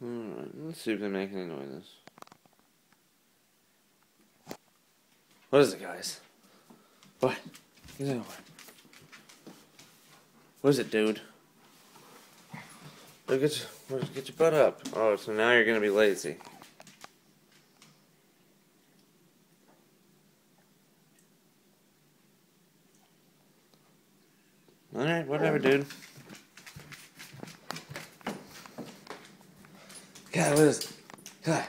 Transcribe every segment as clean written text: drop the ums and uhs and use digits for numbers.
Alright, let's see if they make any noises. What is it, guys? What? Get that away. What is it, dude? Get your butt up. Oh, so now you're gonna be lazy. Alright, whatever, dude. God, what is it? God.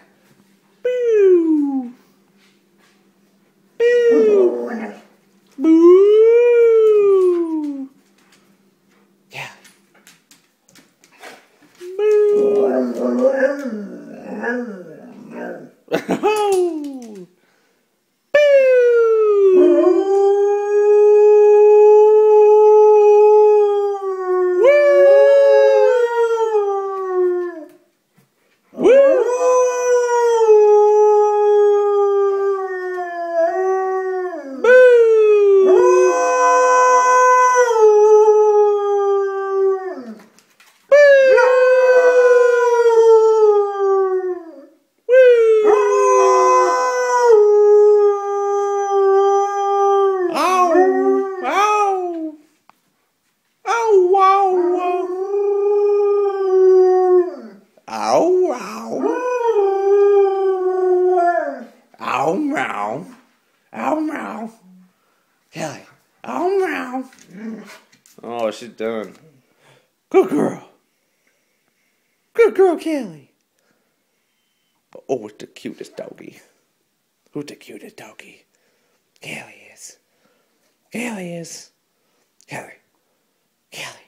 Boo! Boo! Boo! Yeah. Oh! Ow, ow. Ow, meow. Ow, meow. Kelly. Ow, meow. Oh, she's done. Good girl. Good girl, Kelly. Oh, it's the cutest doggy. Who's the cutest doggy? Kelly is. Kelly is. Kelly. Kelly.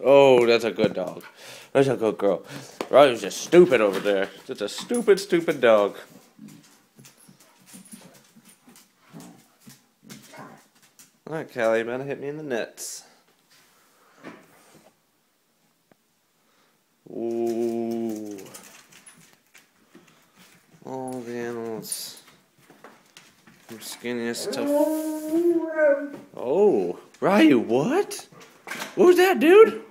Oh, that's a good dog. That's a good girl. Riley's just stupid over there. Just a stupid, stupid dog. Alright, Callie, you better hit me in the nuts. Ooh. All the animals. From skinniest to... Oh. Ryu, what? What was that, dude?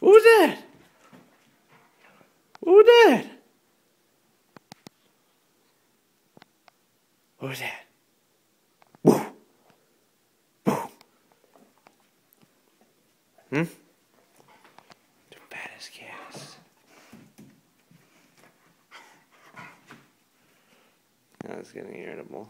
What was that? What was that? What was that? Woo! Woo! The fattest cats. That's getting irritable.